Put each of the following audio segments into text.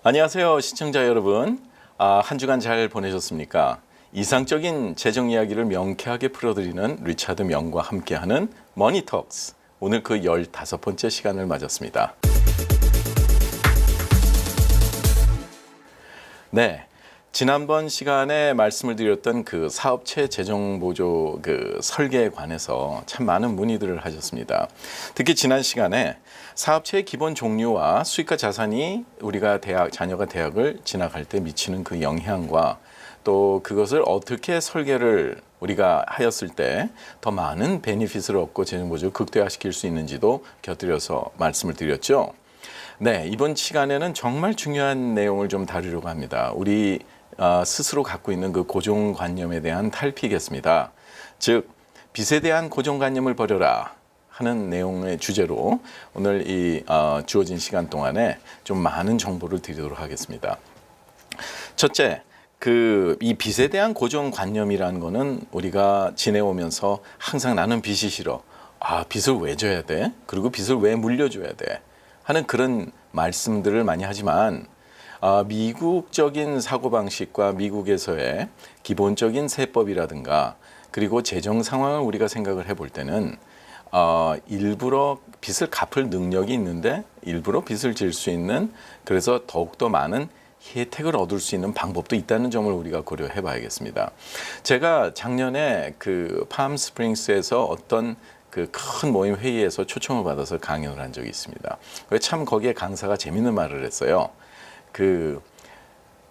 안녕하세요, 시청자 여러분. 한 주간 잘 보내셨습니까? 이상적인 재정 이야기를 명쾌하게 풀어드리는 리차드 명과 함께하는 머니톡스. 오늘 그 15번째 시간을 맞았습니다. 네. 지난번 시간에 말씀을 드렸던 그 사업체 재정 보조 그 설계에 관해서 참 많은 문의들을 하셨습니다. 특히 지난 시간에 사업체의 기본 종류와 수익과 자산이 우리가 자녀가 대학을 진학할 때 미치는 그 영향과 또 그것을 어떻게 설계를 우리가 하였을 때 더 많은 베니핏을 얻고 재정 보조를 극대화시킬 수 있는지도 곁들여서 말씀을 드렸죠. 네, 이번 시간에는 정말 중요한 내용을 좀 다루려고 합니다. 우리 스스로 갖고 있는 그 고정관념에 대한 탈피겠습니다. 즉, 빚에 대한 고정관념을 버려라 하는 내용의 주제로 오늘 이 주어진 시간 동안에 좀 많은 정보를 드리도록 하겠습니다. 첫째, 이 빚에 대한 고정관념이라는 거는 우리가 지내오면서 항상 나는 빚이 싫어. 빚을 왜 져야 돼? 그리고 빚을 왜 물려줘야 돼? 하는 그런 말씀들을 많이 하지만 미국적인 사고방식과 미국에서의 기본적인 세법이라든가 그리고 재정 상황을 우리가 생각을 해볼 때는 일부러 빚을 갚을 능력이 있는데 일부러 빚을 질 수 있는 그래서 더욱더 많은 혜택을 얻을 수 있는 방법도 있다는 점을 우리가 고려해 봐야겠습니다. 제가 작년에 그 팜스프링스에서 어떤 그 큰 모임 회의에서 초청을 받아서 강연을 한 적이 있습니다. 참 거기에 강사가 재밌는 말을 했어요. 그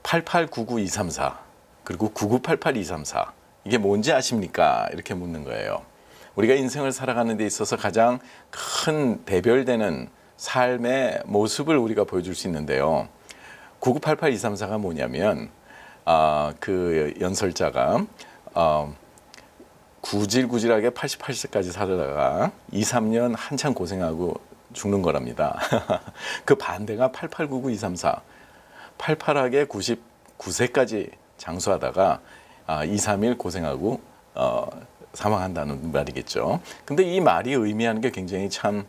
8899234 그리고 9988234 이게 뭔지 아십니까? 이렇게 묻는 거예요. 우리가 인생을 살아가는 데 있어서 가장 큰 대별되는 삶의 모습을 우리가 보여줄 수 있는데요. 9988234가 뭐냐면 그 연설자가 구질구질하게 88세까지 살다가 2, 3년 한참 고생하고 죽는 거랍니다. 그 반대가 8899-234. 팔팔하게 99세까지 장수하다가 2, 3일 고생하고 사망한다는 말이겠죠. 근데 이 말이 의미하는 게 굉장히 참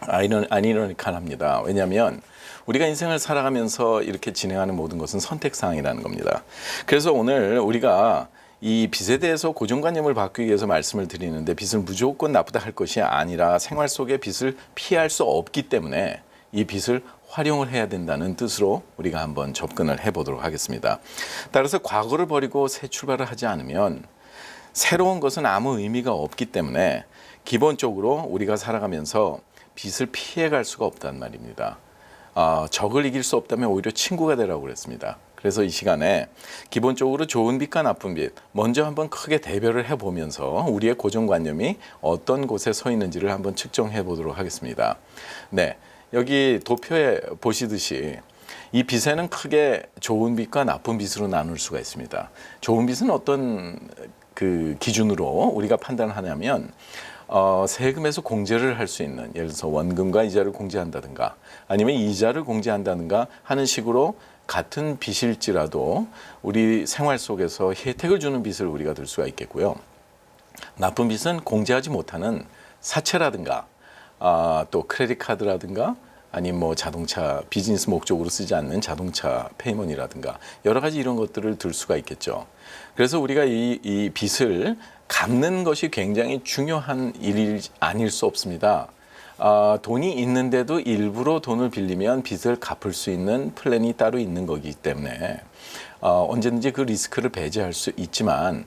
아이러니컬합니다. 왜냐하면 우리가 인생을 살아가면서 이렇게 진행하는 모든 것은 선택사항이라는 겁니다. 그래서 오늘 우리가 이 빚에 대해서 고정관념을 바꾸기 위해서 말씀을 드리는데 빚을 무조건 나쁘다 할 것이 아니라 생활 속에 빚을 피할 수 없기 때문에 이 빚을 활용을 해야 된다는 뜻으로 우리가 한번 접근을 해보도록 하겠습니다. 따라서 과거를 버리고 새 출발을 하지 않으면 새로운 것은 아무 의미가 없기 때문에 기본적으로 우리가 살아가면서 빚을 피해갈 수가 없단 말입니다. 적을 이길 수 없다면 오히려 친구가 되라고 그랬습니다. 그래서 이 시간에 기본적으로 좋은 빚과 나쁜 빚 먼저 한번 크게 대별을 해보면서 우리의 고정관념이 어떤 곳에 서 있는지를 한번 측정해 보도록 하겠습니다. 네, 여기 도표에 보시듯이 이 빚에는 크게 좋은 빚과 나쁜 빚으로 나눌 수가 있습니다. 좋은 빚은 어떤 그 기준으로 우리가 판단하냐면 세금에서 공제를 할 수 있는 예를 들어서 원금과 이자를 공제한다든가 아니면 이자를 공제한다든가 하는 식으로 같은 빚일지라도 우리 생활 속에서 혜택을 주는 빚을 우리가 들 수가 있겠고요. 나쁜 빚은 공제하지 못하는 사채라든가 또 크레딧 카드라든가 아니면 뭐 자동차 비즈니스 목적으로 쓰지 않는 자동차 페이먼이라든가 여러 가지 이런 것들을 들 수가 있겠죠. 그래서 우리가 이 빚을 갚는 것이 굉장히 중요한 일이 아닐 수 없습니다. 돈이 있는데도 일부러 돈을 빌리면 빚을 갚을 수 있는 플랜이 따로 있는 거기 때문에 언제든지 그 리스크를 배제할 수 있지만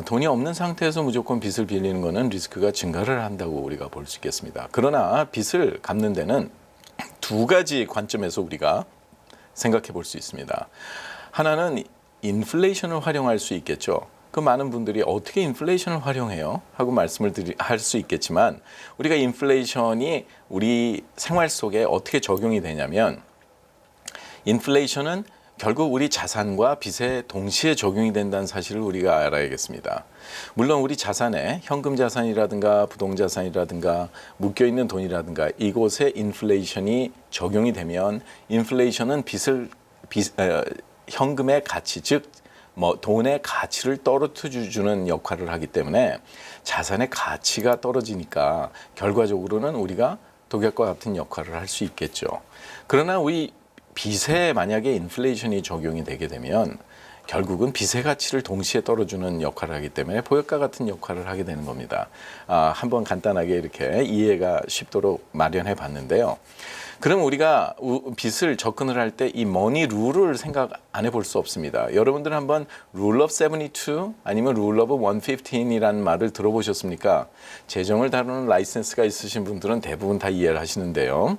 돈이 없는 상태에서 무조건 빚을 빌리는 것은 리스크가 증가를 한다고 우리가 볼 수 있겠습니다. 그러나 빚을 갚는 데는 두 가지 관점에서 우리가 생각해 볼 수 있습니다. 하나는 인플레이션을 활용할 수 있겠죠. 그 많은 분들이 어떻게 인플레이션을 활용해요? 하고 말씀을 할 수 있겠지만 우리가 인플레이션이 우리 생활 속에 어떻게 적용이 되냐면 인플레이션은 결국 우리 자산과 빚에 동시에 적용이 된다는 사실을 우리가 알아야겠습니다. 물론 우리 자산에 현금 자산이라든가 부동자산이라든가 묶여있는 돈이라든가 이곳에 인플레이션이 적용이 되면 인플레이션은 현금의 가치 즉 돈의 가치를 떨어뜨려주는 역할을 하기 때문에 자산의 가치가 떨어지니까 결과적으로는 우리가 독약과 같은 역할을 할 수 있겠죠. 그러나 우리 빚에 만약에 인플레이션이 적용이 되게 되면 결국은 빚의 가치를 동시에 떨어주는 역할을 하기 때문에 보역과 같은 역할을 하게 되는 겁니다. 한번 간단하게 이렇게 이해가 쉽도록 마련해 봤는데요. 그럼 우리가 빚을 접근을 할 때 이 머니 룰을 생각 안 해볼 수 없습니다. 여러분들 한번 rule of 72 아니면 rule of 115이라는 말을 들어보셨습니까? 재정을 다루는 라이센스가 있으신 분들은 대부분 다 이해를 하시는데요.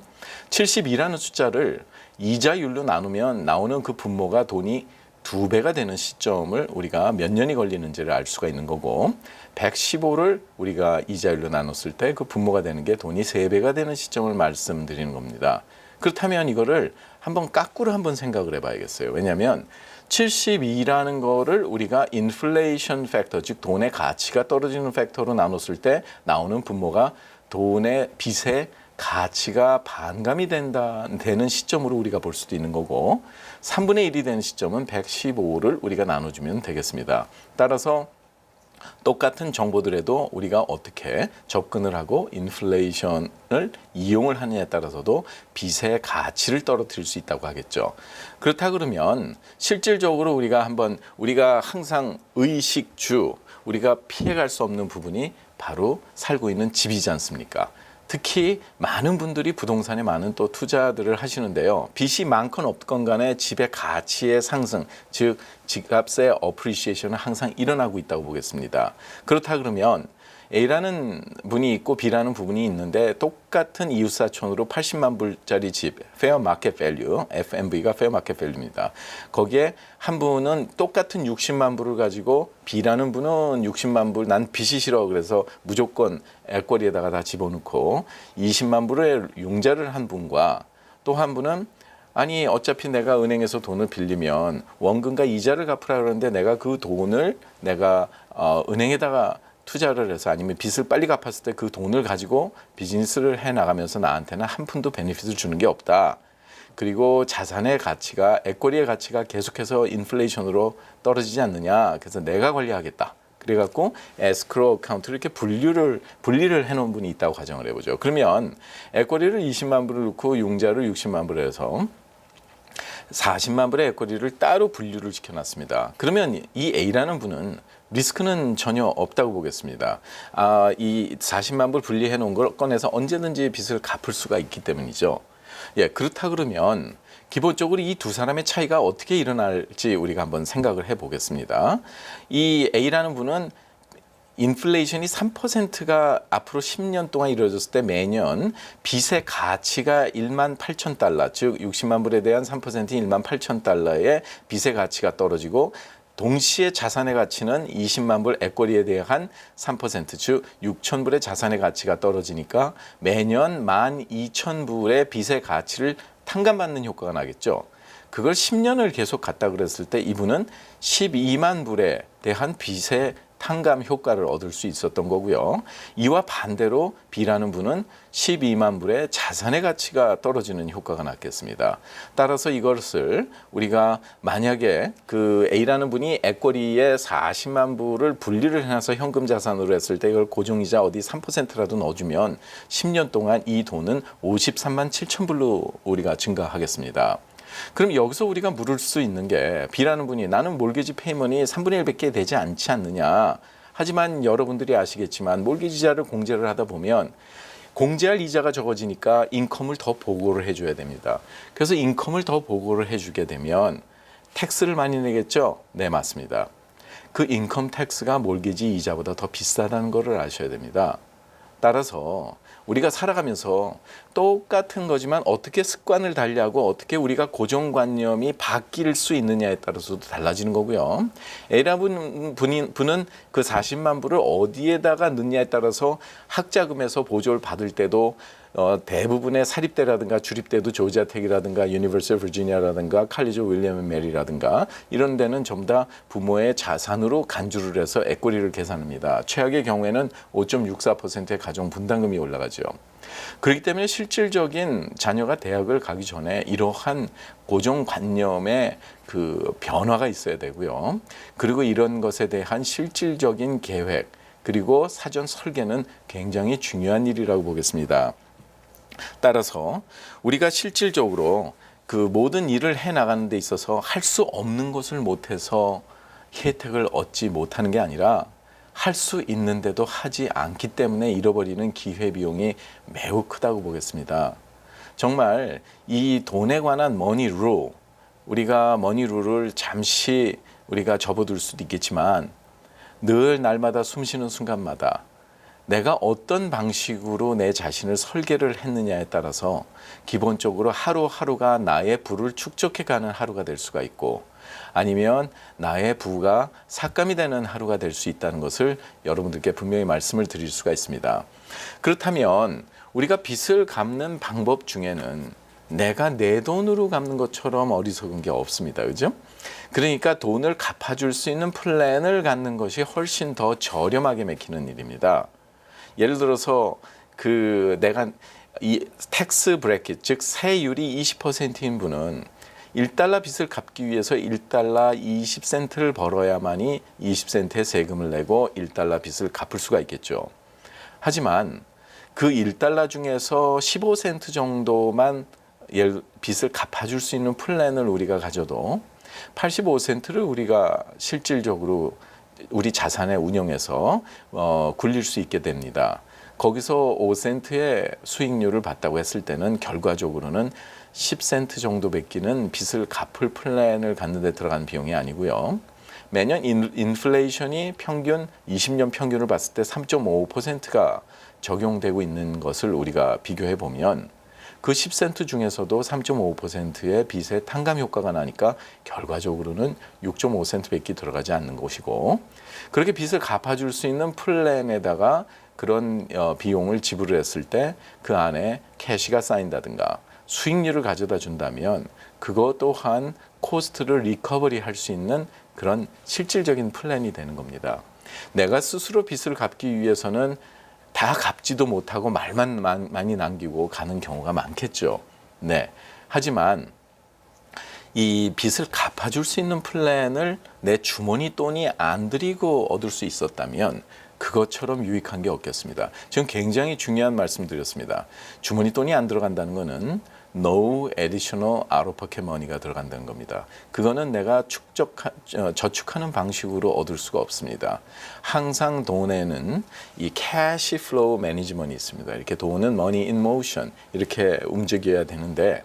72라는 숫자를 이자율로 나누면 나오는 그 분모가 돈이 2배가 되는 시점을 우리가 몇 년이 걸리는지를 알 수가 있는 거고 115를 우리가 이자율로 나눴을 때 그 분모가 되는 게 돈이 3배가 되는 시점을 말씀드리는 겁니다. 그렇다면 이거를 한번 거꾸로 한번 생각을 해봐야겠어요. 왜냐하면 72라는 거를 우리가 인플레이션 팩터, 즉 돈의 가치가 떨어지는 팩터로 나눴을 때 나오는 분모가 돈의 빚의 가치가 반감이 되는 시점으로 우리가 볼 수도 있는 거고 3분의 1이 되는 시점은 115를 우리가 나눠주면 되겠습니다. 따라서 똑같은 정보들에도 우리가 어떻게 접근을 하고 인플레이션을 이용을 하느냐에 따라서도 빚의 가치를 떨어뜨릴 수 있다고 하겠죠. 그렇다 그러면 실질적으로 우리가 항상 의식주, 우리가 피해갈 수 없는 부분이 바로 살고 있는 집이지 않습니까? 특히 많은 분들이 부동산에 많은 또 투자들을 하시는데요. 빚이 많건 없건 간에 집의 가치의 상승, 즉 집값의 어프리시에이션은 항상 일어나고 있다고 보겠습니다. 그렇다 그러면 A라는 분이 있고 B라는 부분이 있는데 똑같은 이웃사촌으로 80만 불짜리 집, Fair Market Value, FMV가 Fair Market Value입니다. 거기에 한 분은 똑같은 60만 불을 가지고 B라는 분은 60만 불, 난 빚이 싫어 그래서 무조건 액거리에다가 다 집어넣고 20만 불의 융자를 한 분과 또 한 분은 아니 어차피 내가 은행에서 돈을 빌리면 원금과 이자를 갚으라 그러는데 내가 그 돈을 은행에다가 투자를 해서 아니면 빚을 빨리 갚았을 때 그 돈을 가지고 비즈니스를 해나가면서 나한테는 한 푼도 베네핏을 주는 게 없다. 그리고 자산의 가치가, 에코리의 가치가 계속해서 인플레이션으로 떨어지지 않느냐. 그래서 내가 관리하겠다. 그래갖고 에스크로 어카운트를 이렇게 분리를 해놓은 분이 있다고 가정을 해보죠. 그러면 에코리를 20만 불을 넣고 융자를 60만 불을 해서 40만 불의 에코리를 따로 분류를 시켜놨습니다. 그러면 이 A라는 분은 리스크는 전혀 없다고 보겠습니다. 이 40만 불 분리해 놓은 걸 꺼내서 언제든지 빚을 갚을 수가 있기 때문이죠. 예, 그렇다 그러면 기본적으로 이 두 사람의 차이가 어떻게 일어날지 우리가 한번 생각을 해보겠습니다. 이 A라는 분은 인플레이션이 3%가 앞으로 10년 동안 이루어졌을 때 매년 빚의 가치가 1만 8천 달러, 즉 60만 불에 대한 3%인 1만 8천 달러의 빚의 가치가 떨어지고 동시에 자산의 가치는 20만 불 에코리에 대한 3%, 즉 6천 불의 자산의 가치가 떨어지니까 매년 12,000불의 빚의 가치를 탕감받는 효과가 나겠죠. 그걸 10년을 계속 갖다 그랬을 때 이분은 12만 불에 대한 빚의 탕감 효과를 얻을 수 있었던 거고요. 이와 반대로 B라는 분은 12만 불의 자산의 가치가 떨어지는 효과가 났겠습니다. 따라서 이것을 우리가 만약에 그 A라는 분이 에코리에 40만 불을 분리를 해놔서 현금 자산으로 했을 때 이걸 고정이자 어디 3%라도 넣어주면 10년 동안 이 돈은 53만 7천 불로 우리가 증가하겠습니다. 그럼 여기서 우리가 물을 수 있는 게 B라는 분이 나는 몰개지 페이먼이 3분의 1밖에 되지 않지 않느냐. 하지만 여러분들이 아시겠지만 몰개지 이자를 공제를 하다 보면 공제할 이자가 적어지니까 인컴을 더 보고를 해줘야 됩니다. 그래서 인컴을 더 보고를 해주게 되면 텍스를 많이 내겠죠? 네, 맞습니다. 그 인컴 텍스가 몰개지 이자보다 더 비싸다는 것을 아셔야 됩니다. 따라서 우리가 살아가면서 똑같은 거지만 어떻게 습관을 달리하고 어떻게 우리가 고정관념이 바뀔 수 있느냐에 따라서도 달라지는 거고요. A라는 분은 그 40만 불을 어디에다가 넣느냐에 따라서 학자금에서 보조를 받을 때도 대부분의 사립대라든가 주립대도 조지아텍이라든가 유니버시티 버지니아라든가 칼리지 윌리엄 앤 메리라든가 이런 데는 전부 다 부모의 자산으로 간주를 해서 에코리를 계산합니다. 최악의 경우에는 5.64%의 가정 분담금이 올라가죠. 그렇기 때문에 실질적인 자녀가 대학을 가기 전에 이러한 고정관념의 그 변화가 있어야 되고요. 그리고 이런 것에 대한 실질적인 계획 그리고 사전 설계는 굉장히 중요한 일이라고 보겠습니다. 따라서 우리가 실질적으로 그 모든 일을 해 나가는 데 있어서 할 수 없는 것을 못해서 혜택을 얻지 못하는 게 아니라 할 수 있는데도 하지 않기 때문에 잃어버리는 기회비용이 매우 크다고 보겠습니다. 정말 이 돈에 관한 머니 룰, 우리가 머니 룰을 잠시 우리가 접어둘 수도 있겠지만 늘 날마다 숨쉬는 순간마다 내가 어떤 방식으로 내 자신을 설계를 했느냐에 따라서 기본적으로 하루하루가 나의 부를 축적해가는 하루가 될 수가 있고 아니면 나의 부가 삭감이 되는 하루가 될 수 있다는 것을 여러분들께 분명히 말씀을 드릴 수가 있습니다. 그렇다면 우리가 빚을 갚는 방법 중에는 내가 내 돈으로 갚는 것처럼 어리석은 게 없습니다. 그죠? 그러니까 돈을 갚아줄 수 있는 플랜을 갖는 것이 훨씬 더 저렴하게 맥히는 일입니다. 예를 들어서 내가 이 텍스 브래킷, 즉 세율이 20%인 분은 1달러 빚을 갚기 위해서 1달러 20센트를 벌어야만이 20센트의 세금을 내고 1달러 빚을 갚을 수가 있겠죠. 하지만 그 1달러 중에서 15센트 정도만 빚을 갚아줄 수 있는 플랜을 우리가 가져도 85센트를 우리가 실질적으로 우리 자산에 운영해서 굴릴 수 있게 됩니다. 거기서 5센트의 수익률을 받다고 했을 때는 결과적으로는 10센트 정도 뺏기는 빚을 갚을 플랜을 갖는 데 들어간 비용이 아니고요. 매년 인플레이션이 평균 20년 평균을 봤을 때 3.5%가 적용되고 있는 것을 우리가 비교해 보면 그 10센트 중에서도 3.5%의 빚의 탕감 효과가 나니까 결과적으로는 6.5센트 밖에 들어가지 않는 것이고 그렇게 빚을 갚아줄 수 있는 플랜에다가 그런 비용을 지불을 했을 때 그 안에 캐시가 쌓인다든가 수익률을 가져다 준다면 그것 또한 코스트를 리커버리 할 수 있는 그런 실질적인 플랜이 되는 겁니다. 내가 스스로 빚을 갚기 위해서는 다 갚지도 못하고 말만 많이 남기고 가는 경우가 많겠죠. 네. 하지만 이 빚을 갚아줄 수 있는 플랜을 내 주머니 돈이 안 들이고 얻을 수 있었다면 그것처럼 유익한 게 없겠습니다. 지금 굉장히 중요한 말씀 드렸습니다. 주머니 돈이 안 들어간다는 것은 no additional out of pocket money가 들어간다는 겁니다. 그거는 내가 저축하는 방식으로 얻을 수가 없습니다. 항상 돈에는 이 cash flow management이 있습니다. 이렇게 돈은 money in motion 이렇게 움직여야 되는데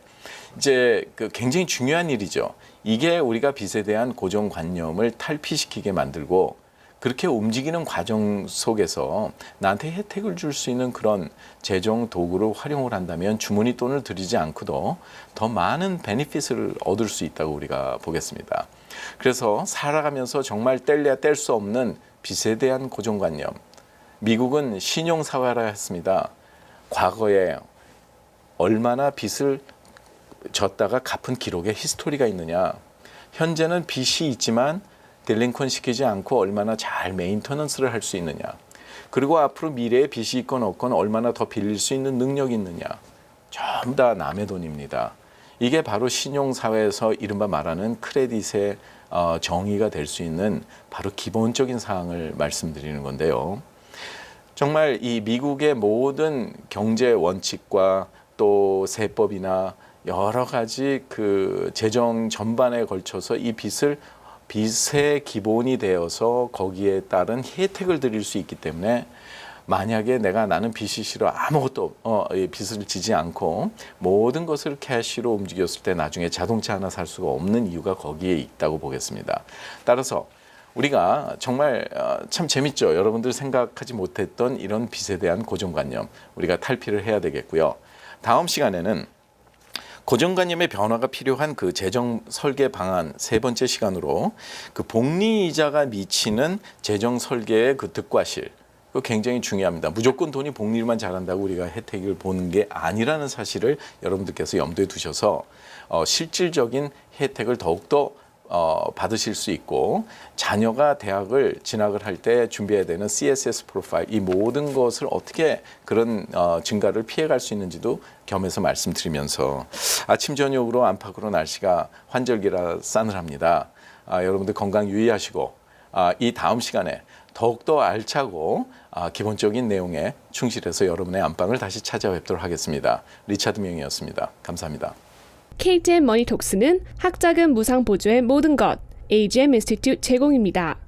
이제 굉장히 중요한 일이죠. 이게 우리가 빚에 대한 고정관념을 탈피시키게 만들고 그렇게 움직이는 과정 속에서 나한테 혜택을 줄 수 있는 그런 재정 도구를 활용을 한다면 주머니 돈을 들이지 않고도 더 많은 베니핏을 얻을 수 있다고 우리가 보겠습니다. 그래서 살아가면서 정말 뗄래야 뗄 수 없는 빚에 대한 고정관념. 미국은 신용사회라 했습니다. 과거에 얼마나 빚을 졌다가 갚은 기록에 히스토리가 있느냐. 현재는 빚이 있지만 딜링컨 시키지 않고 얼마나 잘 메인터넌스를 할 수 있느냐. 그리고 앞으로 미래에 빚이 있건 없건 얼마나 더 빌릴 수 있는 능력이 있느냐. 전부 다 남의 돈입니다. 이게 바로 신용사회에서 이른바 말하는 크레딧의 정의가 될 수 있는 바로 기본적인 사항을 말씀드리는 건데요. 정말 이 미국의 모든 경제 원칙과 또 세법이나 여러 가지 그 재정 전반에 걸쳐서 이 빚의 기본이 되어서 거기에 따른 혜택을 드릴 수 있기 때문에 만약에 나는 빚이 싫어 아무것도 빚을 지지 않고 모든 것을 캐시로 움직였을 때 나중에 자동차 하나 살 수가 없는 이유가 거기에 있다고 보겠습니다. 따라서 우리가 정말 참 재밌죠. 여러분들 생각하지 못했던 이런 빚에 대한 고정관념 우리가 탈피를 해야 되겠고요. 다음 시간에는 고정관념의 변화가 필요한 그 재정 설계 방안 세 번째 시간으로 그 복리이자가 미치는 재정 설계의 그 득과실 그거 굉장히 중요합니다. 무조건 돈이 복리만 잘한다고 우리가 혜택을 보는 게 아니라는 사실을 여러분들께서 염두에 두셔서 실질적인 혜택을 더욱더 받으실 수 있고 자녀가 대학을 진학을 할 때 준비해야 되는 CSS 프로파일 이 모든 것을 어떻게 그런 증가를 피해갈 수 있는지도 겸해서 말씀드리면서 아침 저녁으로 안팎으로 날씨가 환절기라 싸늘합니다. 여러분들 건강 유의하시고 이 다음 시간에 더욱더 알차고 기본적인 내용에 충실해서 여러분의 안방을 다시 찾아뵙도록 하겠습니다. 리차드 명이었습니다. 감사합니다. KTN 머니톡스는 학자금 무상 보조의 모든 것 AGM 인스티튜트 제공입니다.